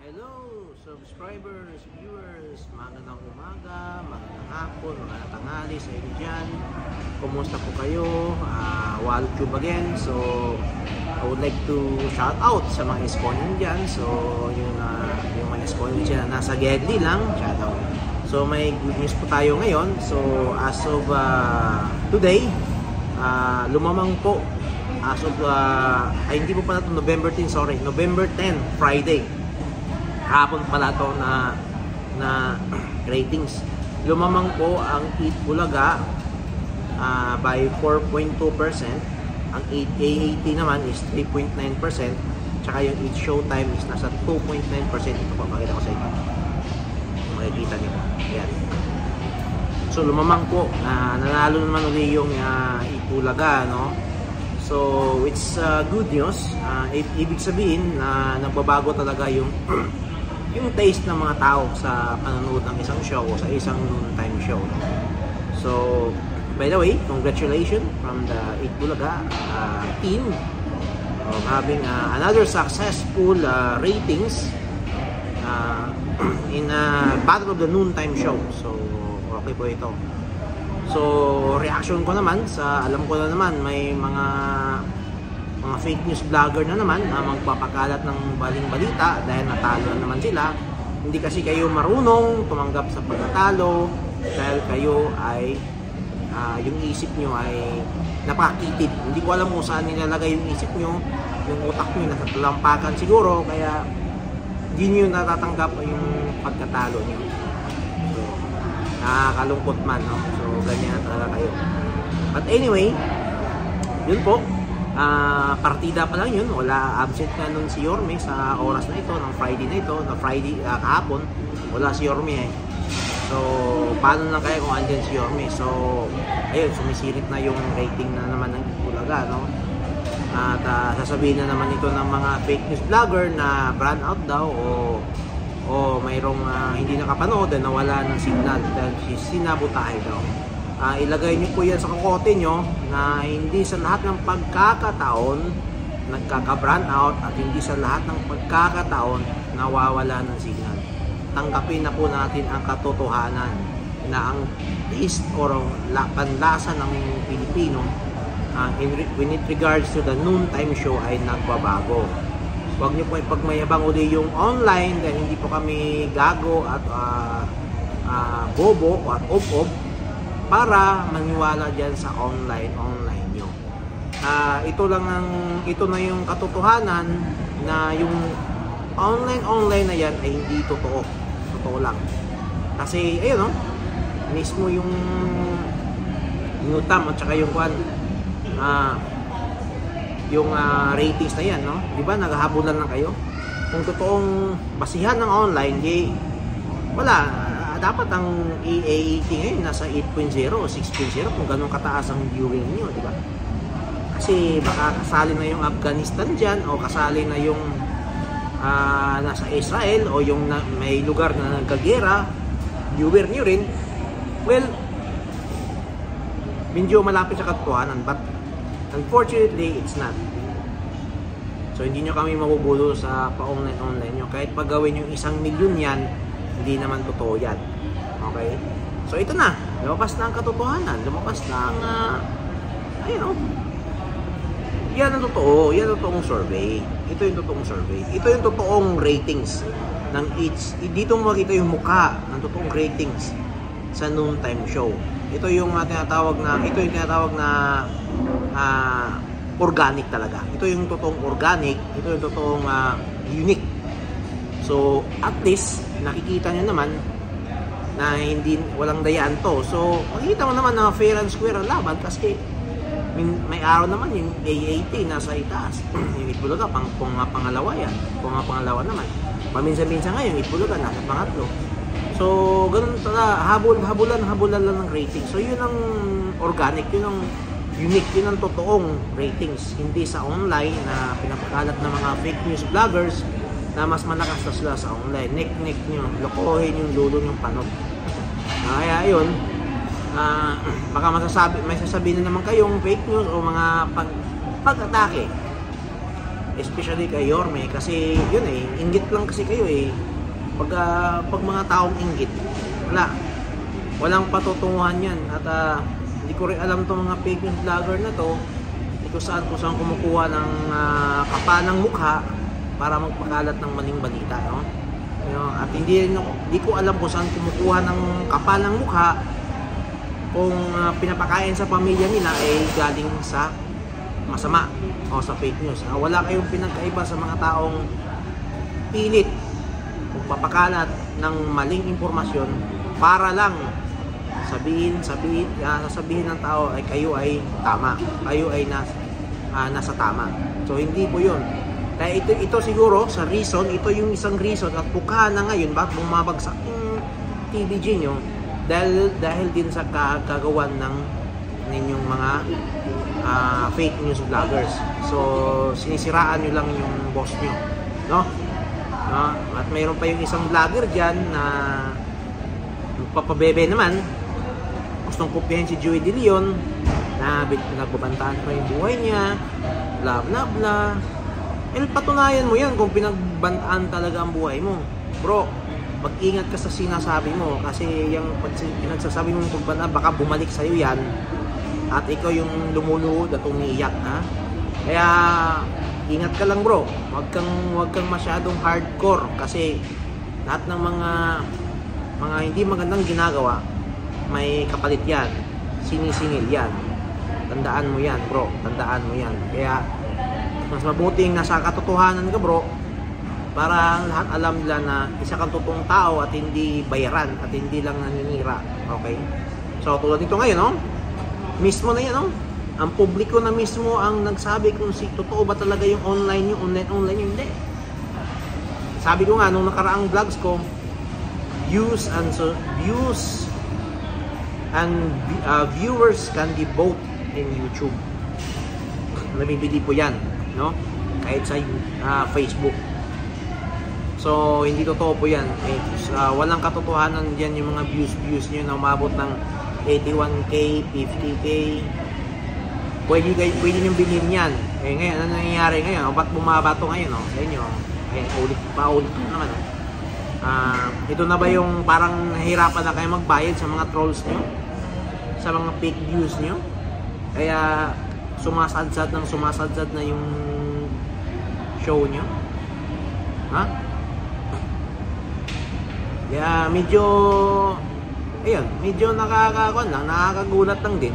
Hello, subscribers, viewers, magandang umaga, magandang hapon, magandang tanghali sa inyo dyan. Kumusta po kayo? WildTube again. So, I would like to shout out sa mga exponent dyan. So, yung mga exponent dyan na nasa Gedli lang, shout out. So, may good news po tayo ngayon. So, as of today, lumamang po. As of, hindi po pala ito November 10, sorry, November 10, Friday. Hapon pala ito na ratings. Lumamang po ang Eat Bulaga by 4.2%. Ang AAT naman is 3.9%. Tsaka yung Eat Showtime is nasa 2.9%. Ito po, makita ko sa inyo. Makikita niyo po. Ayan. So lumamang po. Nanalo naman ulit yung Eat Bulaga, no? So it's good news. Ibig sabihin na nagbabago talaga yung yung taste ng mga tao sa panonood ng isang show o sa isang noontime show. So, by the way, congratulations from the Eat Bulaga team of having another successful ratings in Battle of the Noontime Show. So, okay po ito. So, reaction ko naman sa, alam ko na naman, may mga fake news vlogger na naman na magpapakalat ng baling balita dahil natalo na naman sila. Hindi kasi kayo marunong tumanggap sa pagkatalo dahil kayo ay yung isip nyo ay napakitid. Hindi ko alam kung saan nilalagay yung isip nyo, yung utak nyo nasa talampakan siguro, kaya hindi nyo natatanggap yung pagkatalo nyo. So, nakakalungkot man, no? So, ganyan talaga kayo. But anyway, yun po. Partida pa lang yun, wala, absent na nun si Yorme sa oras na ito, ng Friday na ito, na Friday kahapon, wala si Yorme eh. So, paano lang kaya kung andyan si Yorme? So, ayun, sumisirit na yung rating na naman ng Eat Bulaga, no? At sasabihin na naman ito ng mga fake news vlogger na brand out daw o mayroong hindi nakapanood dahil nawala ng signal dahil sinabotahe daw. Ilagay niyo po yan sa kokote nyo na hindi sa lahat ng pagkakataon nagkaka-brand out at hindi sa lahat ng pagkakataon nawawala ng signal. Tanggapin na po natin ang katotohanan na ang taste or panlasa ng Pilipino when it regards to the noontime show ay nagbabago. Huwag niyo po ipagmayabang uli yung online dahil hindi po kami gago at bobo at ob-ob para maniwala diyan sa online nyo. Ito na yung katotohanan na yung online na yan ay hindi totoo. Totoo lang. Kasi ayun, no? Mismo yung Newtam at saka yung ratings na yan, no? Di ba naghahabulan lang kayo? Kung totoong basihan ng online, wala. Dapat ang AAT ngayon nasa 8.0 o 6.0 kung ganun kataas ang viewing niyo, di ba? Kasi baka kasali na yung Afghanistan dyan o kasali na yung nasa Israel o yung may lugar na nagkagera, viewer niyo rin. Well, medyo malapit sa katotohanan, but unfortunately, it's not. So, hindi nyo kami mabubulo sa pa-online nyo. Kahit pagawin yung 1 milyon yan, hindi naman totoo yan. Okay? So ito na, lumabas na ang katotohanan, lumabas na ang ayun, yan ang totoo, yan ang totoong survey. Ito yung totoong survey. Ito yung totoong ratings ng Eats. Dito mo makita yung mukha ng totoong ratings sa noontime show. Ito yung tinatawag na organic talaga. Ito yung totoong organic, ito yung totoong unique. So, at least, nakikita nyo naman na walang dayaan to. So, makikita mo naman na fair and square ang laban kasi may araw naman yung AAT nasa itaas. Yung Eat Bulaga, pangalawa yan. Pangalawa naman. Paminsan-minsan ngayon, Eat Bulaga, nasa pangatlo. So, ganun talaga, habulan lang ng rating. So, yun ang organic, yun ang unique, yun ang totoong ratings. Hindi sa online na pinapakalat ng mga fake news vloggers na mas malakas na sila sa online. Nek nyo, lokohin yung lulo yung panot. Kaya yun, baka may sasabihin na naman kayong fake news o mga pag-atake. especially kay Yorme, kasi yun eh, inggit lang kasi kayo eh. Pag mga taong inggit, walang patutunguhan yan. At hindi ko rin alam itong mga fake news vlogger na to, kung saan kumukuha ng kapanang mukha para magpakalat ng maling balita, no? At hindi ko alam kung saan kumukuha ng kapanang mukha kung pinapakain sa pamilya nila ay galing sa masama o sa fake news. Wala kayong pinagkaiba sa mga taong pilit magpapakalat ng maling impormasyon para lang sasabihin ng tao ay kayo ay tama, kayo ay nasa tama. So hindi po yun. Kaya ito siguro sa reason, ito yung isang reason at buka na ngayon bakit bumabagsak yung TVG nyo dahil din sa kagawan ng ninyong mga fake news vloggers. So sinisiraan nyo lang yung boss nyo, no? At mayroon pa yung isang vlogger dyan na magpapabebe naman, gustong kopyahin si Joey De Leon na pinagbabantaan pa yung buhay niya, bla bla bla. Patunayan mo yan kung pinagbantaan talaga ang buhay mo, bro. Mag-ingat ka sa sinasabi mo kasi yung pinagsasabi mong pagbanta, baka bumalik sa'yo yan at ikaw yung lumuluhod at umiiyak, ha? Kaya ingat ka lang, bro. Huwag kang masyadong hardcore kasi lahat ng mga hindi magandang ginagawa may kapalit yan, sinisingil yan. Tandaan mo yan, bro. Tandaan mo yan. Kaya mas mabuting nasa katotohanan ka, bro, para lahat alam nila na isa kang totoong tao at hindi bayaran at hindi lang naninira. Okay? So tulad nito ngayon, no? Mismo na yan, no? Ang publiko na mismo ang nagsabi kung totoo ba talaga yung online yung hindi. Sabi ko nga nung nakaraang vlogs ko, views and viewers can be both in YouTube. Nabibili po yan, no? Kahit sa Facebook. So hindi totoo po yan. Walang katotohanan diyan yung mga views nyo na umabot ng 81k, 50k. Pwede nyo bilhin yan. Ngayon, ano nangyayari ngayon? Ba't bumaba ito ngayon? Sa inyo, paulit naman. Ito na ba yung parang nahirapan na kayo magbayad sa mga trolls nyo? Sa mga fake views nyo? Kaya sumasadsad na yung show nyo? Ha? Kaya medyo nakakagulat lang din.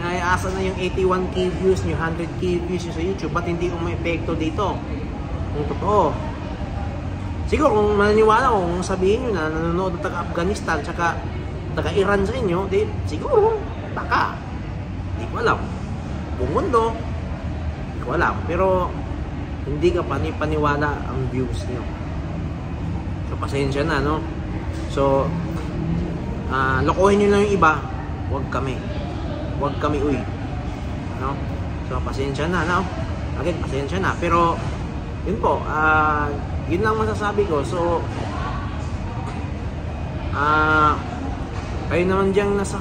Asa na yung 81k views nyo, 100k views nyo sa YouTube, ba't hindi ko may epekto dito? Kung totoo. Siguro kung maniniwala ko, kung sabihin nyo na nanonood ng taga-Afghanistan tsaka taga-Iran sa inyo, di, siguro, baka. Hindi ko alam. Buong mundo, hindi ko alam. Pero, hindi ka paniwala ang views nyo. So, pasensya na, no? So, lokohin nyo lang yung iba, huwag kami, uy. No? So, pasensya na, no? Again, pasensya na. Pero, yun po, yun lang masasabi ko. So, kayo naman diyang nasa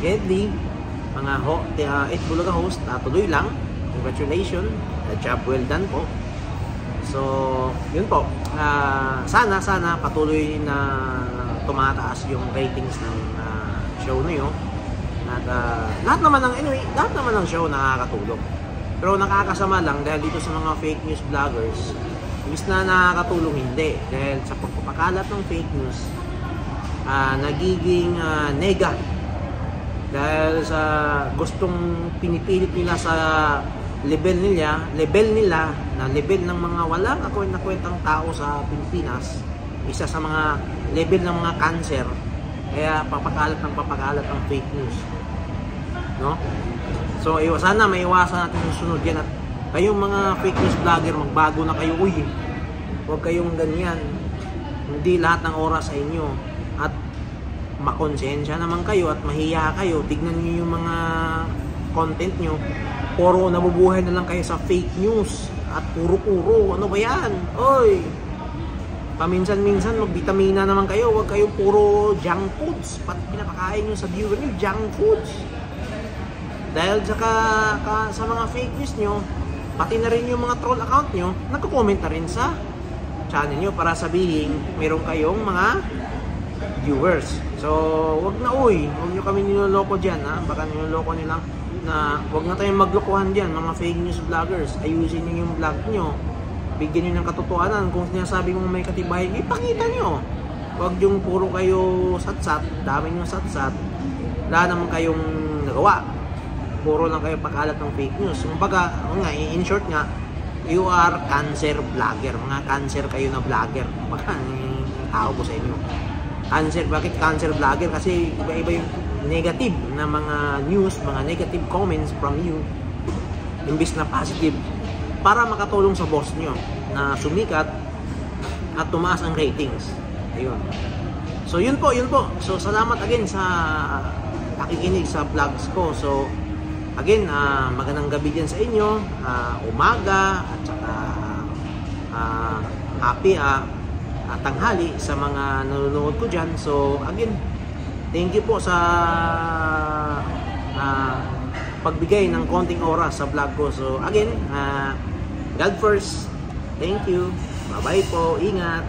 Gedli, mga Bulaga host, tuloy lang. Congratulations, the job well done po. So, yun po. Sana patuloy na tumataas yung ratings ng show na yun. At lahat naman ng show nakakatulong. Pero nakakasama lang dahil dito sa mga fake news vloggers, imbis na nakakatulong, hindi. Dahil sa pagpapakalat ng fake news, nagiging nega. Dahil sa gustong pinipilit nila sa level nila na level ng mga walang kwentang tao sa Pilipinas, isa sa mga level ng mga cancer, kaya papakalat ng fake news, no? So sana maiwasan natin yung sunod yan, at kayong mga fake news vlogger, magbago na kayo, uy, huwag kayong ganyan, hindi lahat ng oras sa inyo, at makonsensya naman kayo at mahiya kayo. Tignan niyo yung mga content nyo, puro nabubuhay na lang kayo sa fake news at puro ano ba yan? Oy, paminsan-minsan magbitamina naman kayo, huwag kayo puro junk foods. Pat pinapakain nyo sa viewer nyo junk foods. Dahil sa mga fake news nyo, pati na rin yung mga troll account nyo, nagko-comment na rin sa channel nyo para sabihin meron kayong mga viewers. So, wag nyo kami niloloko dyan, ha? Baka niloloko nila na wag na tayong maglokohan dyan, mga fake news vloggers. Ayusin nyo yung vlog nyo, bigyan nyo ng katotohanan. Kung sinasabi mong may katibayan, ipakita nyo. Wag yung puro kayo satsat, dami nyo satsat, wala naman kayong nagawa. Puro lang kayo pagkalat ng fake news. Kumbaga, in short nga, you are cancer vlogger. Mga cancer kayo na vlogger. Baka, tao ko sa inyo. Cancer, bakit cancer vlogger? Kasi iba-iba yung negative na mga news, mga negative comments from you, imbis na positive, para makatulong sa boss nyo na sumikat at tumaas ang ratings. Ayun. So, yun po. So, salamat again sa pakikinig sa vlogs ko. So, again, magandang gabi din sa inyo, umaga, at saka happy tanghali sa mga nanonood ko dyan. So, again, thank you po sa pagbigay ng konting oras sa vlog ko. So, again, God first. Thank you. Bye-bye po. Ingat.